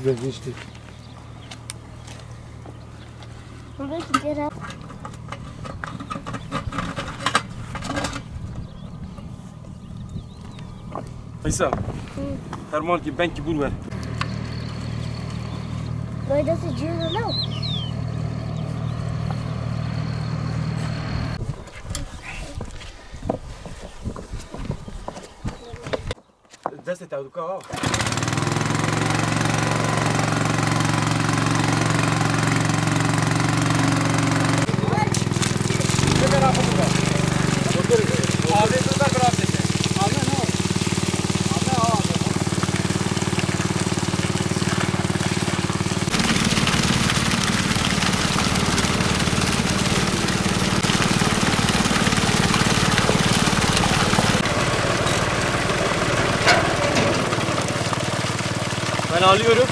büyük verdi işte. Buradaki ceren. İsa. Herman ki ben ki bul ver. Böyle sıcıyor lan. Deste tá do carro. Ben alıyorum.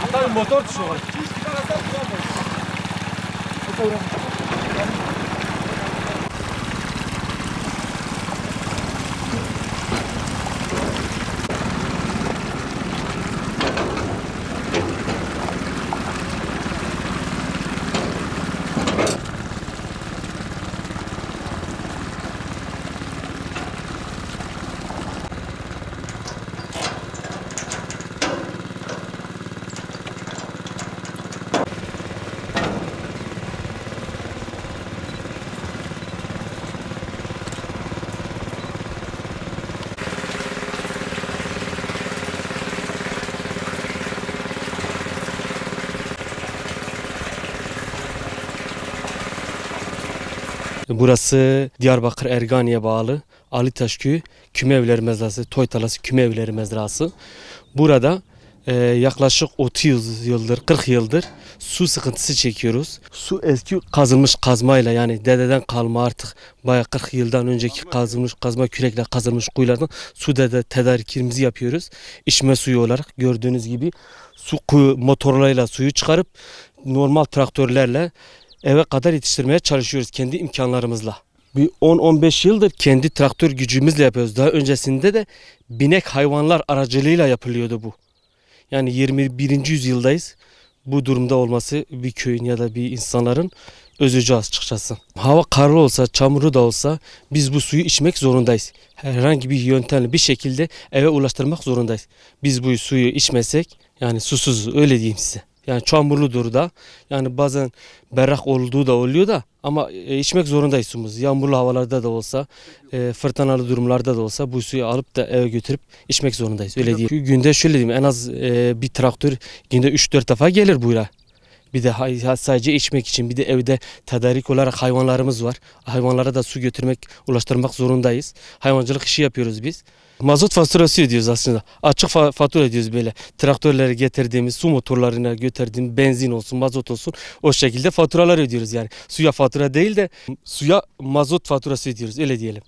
Hatta bir motor tuşu var. Burası Diyarbakır Ergani'ye bağlı Alitaş Köyü Küme Evleri Mezrası, Toytalası Küme Evleri Mezrası. Burada yaklaşık 30 yıldır, 40 yıldır su sıkıntısı çekiyoruz. Su eski kazılmış kazmayla, yani dededen kalma artık bayağı 40 yıldan önceki kazılmış kazma kürekle kazılmış kuyulardan su tedarikimizi yapıyoruz. İçme suyu olarak gördüğünüz gibi su motorlarıyla suyu çıkarıp normal traktörlerle eve kadar yetiştirmeye çalışıyoruz kendi imkanlarımızla. Bir 10-15 yıldır kendi traktör gücümüzle yapıyoruz. Daha öncesinde de binek hayvanlar aracılığıyla yapılıyordu bu. Yani 21. yüzyıldayız. Bu durumda olması bir köyün ya da bir insanların üzücü açıkçası. Hava karlı olsa, çamurlu da olsa biz bu suyu içmek zorundayız. Herhangi bir yöntemle bir şekilde eve ulaştırmak zorundayız. Biz bu suyu içmesek, yani susuz, öyle diyeyim size. Yani çamurludur da, yani bazen berrak olduğu da oluyor da, ama içmek zorundayız suyumuz. Yağmurlu havalarda da olsa, fırtınalı durumlarda da olsa bu suyu alıp da eve götürüp içmek zorundayız. Öyle diyeyim. Günde şöyle diyeyim, en az bir traktör günde 3-4 defa gelir buraya. Bir de sadece içmek için, bir de evde tedarik olarak hayvanlarımız var. Hayvanlara da su götürmek, ulaştırmak zorundayız. Hayvancılık işi yapıyoruz biz. Mazot faturası ödüyoruz aslında. Açık fatura ödüyoruz böyle. Traktörlere getirdiğimiz, su motorlarına götürdüğümüz benzin olsun, mazot olsun, o şekilde faturalar ödüyoruz yani. Suya fatura değil de suya mazot faturası ödüyoruz, öyle diyelim.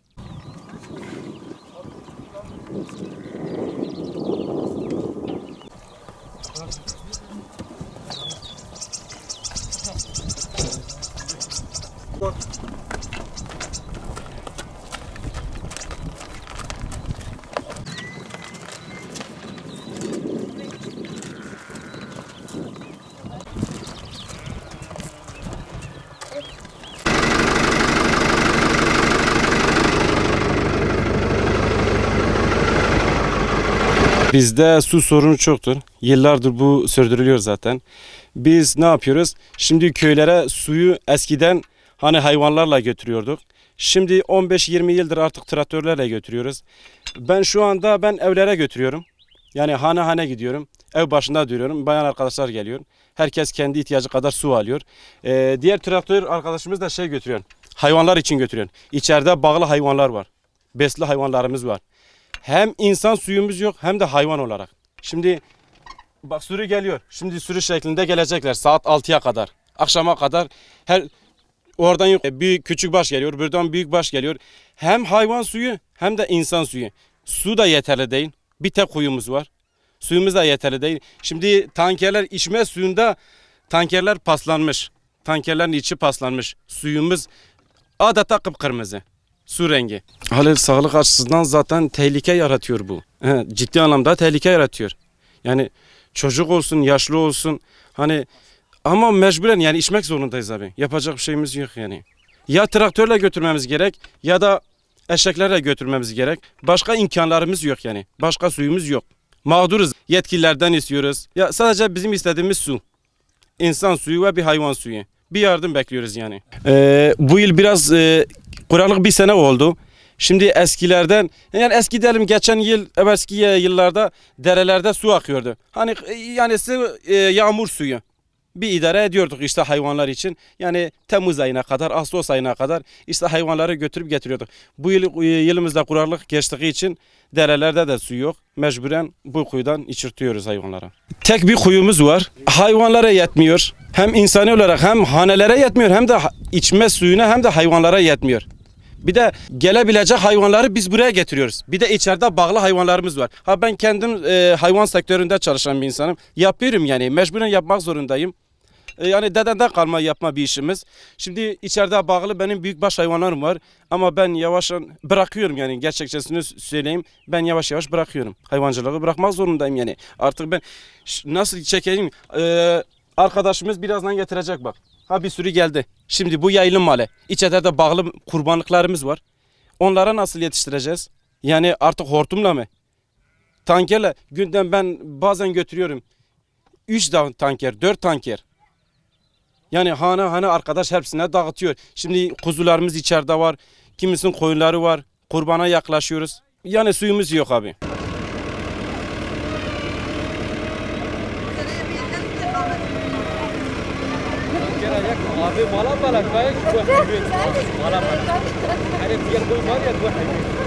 Bizde su sorunu çoktur. Yıllardır bu sürdürülüyor zaten. Biz ne yapıyoruz? Şimdi köylere suyu eskiden hani hayvanlarla götürüyorduk. Şimdi 15-20 yıldır artık traktörlerle götürüyoruz. Şu anda evlere götürüyorum. Yani hane hane gidiyorum. Ev başında duruyorum. Bayan arkadaşlar geliyor. Herkes kendi ihtiyacı kadar su alıyor. Diğer traktör arkadaşımız da götürüyor. Hayvanlar için götürüyor. İçeride bağlı hayvanlar var. Besli hayvanlarımız var. Hem insan suyumuz yok hem de hayvan olarak. Şimdi bak sürü geliyor. Şimdi sürü şeklinde gelecekler saat 6'ya kadar. Akşama kadar oradan büyük küçük baş geliyor. Buradan büyük baş geliyor. Hem hayvan suyu hem de insan suyu. Su da yeterli değil. Bir tek kuyumuz var. Suyumuz da yeterli değil. Şimdi tankerler içme suyunda tankerler paslanmış. Tankerlerin içi paslanmış. Suyumuz adeta kıpkırmızı. Su rengi. Hali sağlık açısından zaten tehlike yaratıyor bu. Ciddi anlamda tehlike yaratıyor. Yani çocuk olsun, yaşlı olsun. Hani ama mecburen yani içmek zorundayız abi. Yapacak bir şeyimiz yok yani. Ya traktörle götürmemiz gerek ya da eşeklerle götürmemiz gerek. Başka imkanlarımız yok yani. Başka suyumuz yok. Mağduruz. Yetkililerden istiyoruz. Ya sadece bizim istediğimiz su. İnsan suyu ve bir hayvan suyu. Bir yardım bekliyoruz yani. Bu yıl biraz kuraklık bir sene oldu. Şimdi eskilerden yani eski diyelim geçen yıl eski yıllarda derelerde su akıyordu. Hani yani yağmur suyu. Bir idare ediyorduk işte hayvanlar için. Yani Temmuz ayına kadar, Ağustos ayına kadar işte hayvanları götürüp getiriyorduk. Bu yılımızda kuraklık geçtiği için derelerde de su yok. Mecburen bu kuyudan içirtiyoruz hayvanlara. Tek bir kuyumuz var. Hayvanlara yetmiyor. Hem insani olarak hem hanelere yetmiyor hem de içme suyuna hem de hayvanlara yetmiyor. Bir de gelebilecek hayvanları biz buraya getiriyoruz. Bir de içeride bağlı hayvanlarımız var. Ben kendim hayvan sektöründe çalışan bir insanım. Yapıyorum yani mecburen yapmak zorundayım. Yani dedenden kalma yapma bir işimiz. Şimdi içeride bağlı benim büyükbaş hayvanlarım var. Ama ben yavaş bırakıyorum yani gerçekçesini söyleyeyim. Ben yavaş yavaş bırakıyorum. Hayvancılığı bırakmak zorundayım yani. Artık ben nasıl çekeyim? Arkadaşımız birazdan getirecek bak. Bir sürü geldi. Şimdi bu yayılım malı. İçeride de bağlı kurbanlıklarımız var. Onlara nasıl yetiştireceğiz? Yani artık hortumla mı? Tankerle günden ben bazen götürüyorum. 3 tanker, 4 tanker. Yani hane arkadaş hepsine dağıtıyor. Şimdi kuzularımız içeride var. Kimisinin koyunları var. Kurbana yaklaşıyoruz. Yani suyumuz yok abi. abi mala kayak buah habis mala ada tiga buah var ya buah habis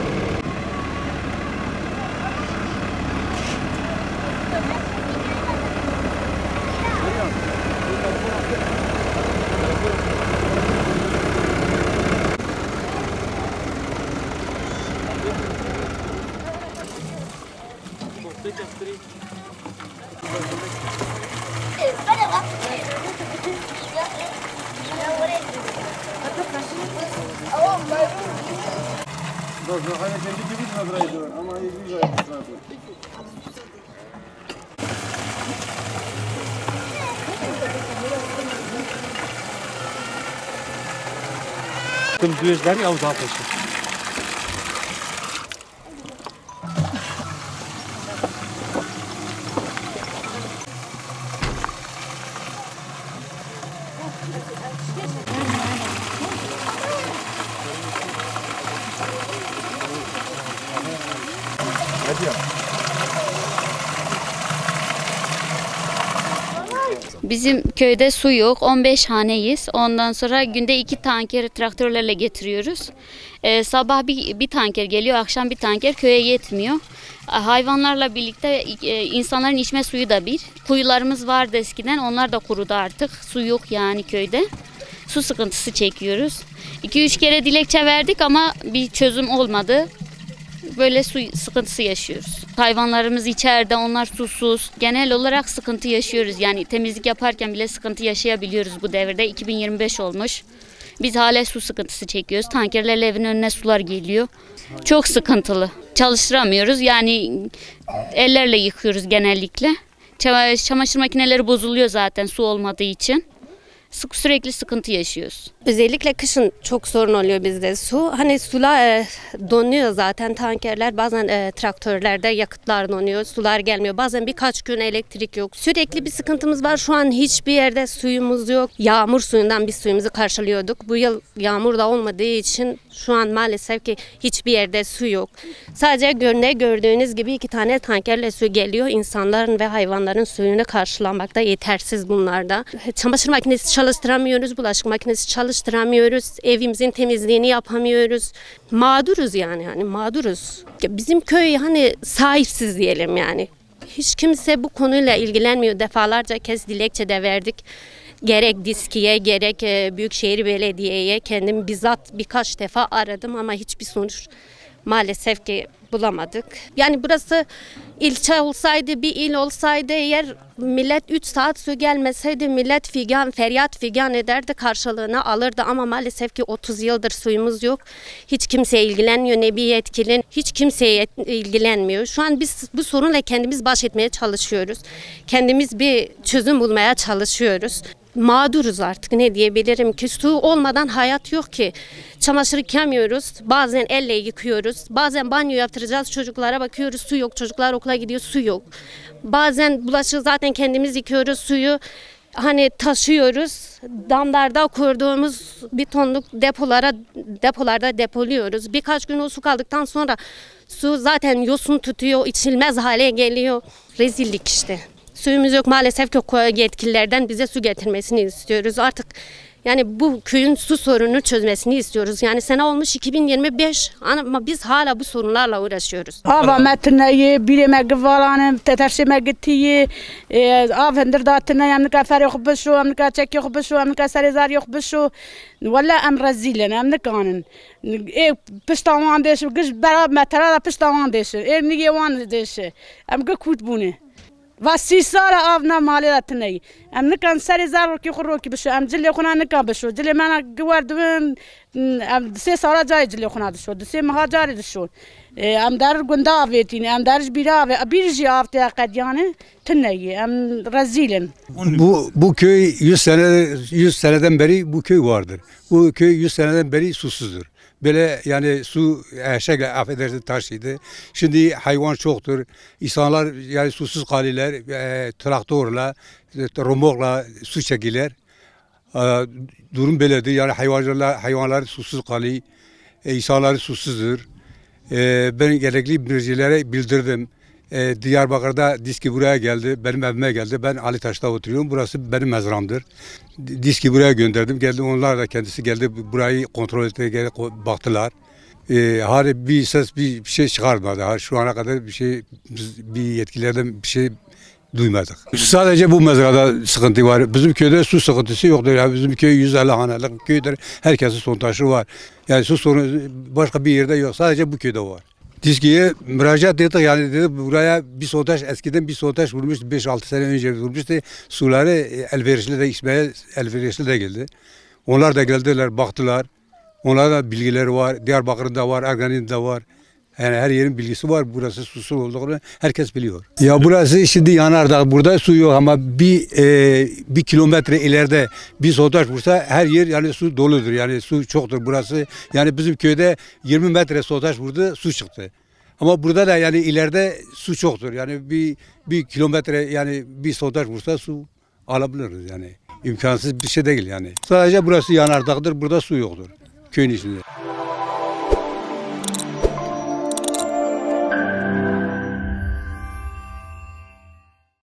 Tüm düğüzler ya uzak olsun. Bizim köyde su yok. 15 haneyiz. Ondan sonra günde 2 tanker traktörlerle getiriyoruz. Sabah bir tanker geliyor, akşam bir tanker köye yetmiyor. Hayvanlarla birlikte insanların içme suyu da bir. Kuyularımız vardı eskiden. Onlar da kurudu artık. Su yok yani köyde. Su sıkıntısı çekiyoruz. 2-3 kere dilekçe verdik ama bir çözüm olmadı. Böyle su sıkıntısı yaşıyoruz. Hayvanlarımız içeride, onlar susuz. Genel olarak sıkıntı yaşıyoruz. Yani temizlik yaparken bile sıkıntı yaşayabiliyoruz bu devirde. 2025 olmuş. Biz hala su sıkıntısı çekiyoruz. Tankerlerle evin önüne sular geliyor. Çok sıkıntılı. Çalıştıramıyoruz. Yani ellerle yıkıyoruz genellikle. Çamaşır makineleri bozuluyor zaten su olmadığı için. Sürekli sıkıntı yaşıyoruz. Özellikle kışın çok sorun oluyor bizde su. Hani sular donuyor zaten tankerler. Bazen traktörlerde yakıtlar donuyor. Sular gelmiyor. Bazen birkaç gün elektrik yok. Sürekli bir sıkıntımız var. Şu an hiçbir yerde suyumuz yok. Yağmur suyundan biz suyumuzu karşılıyorduk. Bu yıl yağmur da olmadığı için şu an maalesef ki hiçbir yerde su yok. Sadece gördüğünüz gibi 2 tane tankerle su geliyor. İnsanların ve hayvanların suyunu karşılamakta yetersiz bunlarda. Çamaşır makinesi çalıştıramıyoruz. Bulaşık makinesi çalıştıramıyoruz. Evimizin temizliğini yapamıyoruz. Mağduruz yani mağduruz. Bizim köy hani sahipsiz diyelim yani. Hiç kimse bu konuyla ilgilenmiyor. Defalarca kez dilekçe de verdik. Gerek DİSKİ'ye gerek Büyükşehir Belediye'ye kendim bizzat birkaç defa aradım ama hiçbir sonuç Maalesef ki bulamadık. Yani burası ilçe olsaydı, bir il olsaydı eğer millet 3 saat su gelmeseydi millet feryat figan ederdi, karşılığını alırdı ama maalesef ki 30 yıldır suyumuz yok. Hiç kimse ilgilenmiyor, ne bir yetkili, hiç kimseye ilgilenmiyor. Şu an biz bu sorunla kendimiz baş etmeye çalışıyoruz. Kendimiz bir çözüm bulmaya çalışıyoruz. Mağduruz artık, ne diyebilirim ki, su olmadan hayat yok ki. Çamaşır yıkamıyoruz, bazen elle yıkıyoruz, bazen banyo yaptıracağız, çocuklara bakıyoruz, su yok, çocuklar okula gidiyor, su yok. Bazen bulaşığı zaten kendimiz yıkıyoruz, suyu hani taşıyoruz, damlarda kurduğumuz bir tonluk depolarda depoluyoruz. Birkaç gün o su kaldıktan sonra su zaten yosun tutuyor, içilmez hale geliyor. Rezillik işte. Suyumuz yok maalesef ki, yetkililerden bize su getirmesini istiyoruz. Artık yani bu köyün su sorununu çözmesini istiyoruz. Yani sene olmuş 2025 ama biz hala bu sorunlarla uğraşıyoruz. Ava metneyi birime gıvalanım, teteşime gittiği, avındır da tine emnika fer yok bişu, emnika çek yok bişu, emnika serizar yok bişu. Valla em rezilen, em nikanin. Piştavan deşi, gış berab metrada piştavan deşi, niye wan deşi, em gıkut bunu. و 30 سال آب نمالیات نی. ام نکن سری زار کی خروکی بشه. ام جلی خونه نکن بشه. جلی من گوردم 3 سال جای جلی خونه داشت. 2 ماه جاری داشت. ام در گنده آویتین. ام درش بیرجی آفته قدیانه تنیه. ام رزیلن. Bu köy 100 seneden beri bu köy vardır. Bu köy 100 seneden beri susuzdur. Böyle yani su eşekle affedersin taşıydı. Şimdi hayvan çoktur. İnsanlar yani susuz kalırlar. Traktörle, romokla su çekilir. Durum böyledir. Yani hayvanlar susuz kalıyor. İnsanlar susuzdur. Ben gerekli bilgilere bildirdim. Diyarbakır'da diski buraya geldi. Benim evime geldi. Ben Ali Taş'ta oturuyorum. Burası benim mezramdır. Diski buraya gönderdim. Geldi, onlar da kendisi geldi. Burayı kontrol etmeye geldi. Baktılar. Hani bir ses bir şey çıkarmadı. Şu ana kadar bir yetkililerden bir şey duymadık. Sadece bu mezrada sıkıntı var. Bizim köyde su sıkıntısı yoktur. Yani bizim köy 150 hanelik köydür. Herkesin son taşı var. Yani su sorunu başka bir yerde yok. Sadece bu köyde var. Diskiye müracaat ettik, yani dedi buraya bir sondaj, eskiden bir sondaj vurmuş, 5-6 sene önce vurmuştu. Suları elverişli de içmeye elverişli de geldi. Onlar da geldiler, baktılar. Onlarda da bilgileri var. Diyarbakır'da var, Ergani'de var. Yani her yerin bilgisi var. Burası susuz olduğunu herkes biliyor. Ya burası şimdi Yanardağ. Burada su yok ama bir kilometre ileride bir sondaj vursa her yer yani su doludur. Yani su çoktur burası. Yani bizim köyde 20 metre sondaj vurdu, su çıktı. Ama burada da yani ileride su çoktur. Yani bir kilometre yani bir sondaj vursa su alabiliriz yani. İmkansız bir şey değil yani. Sadece burası Yanardağ'dır. Burada su yoktur köyün içinde.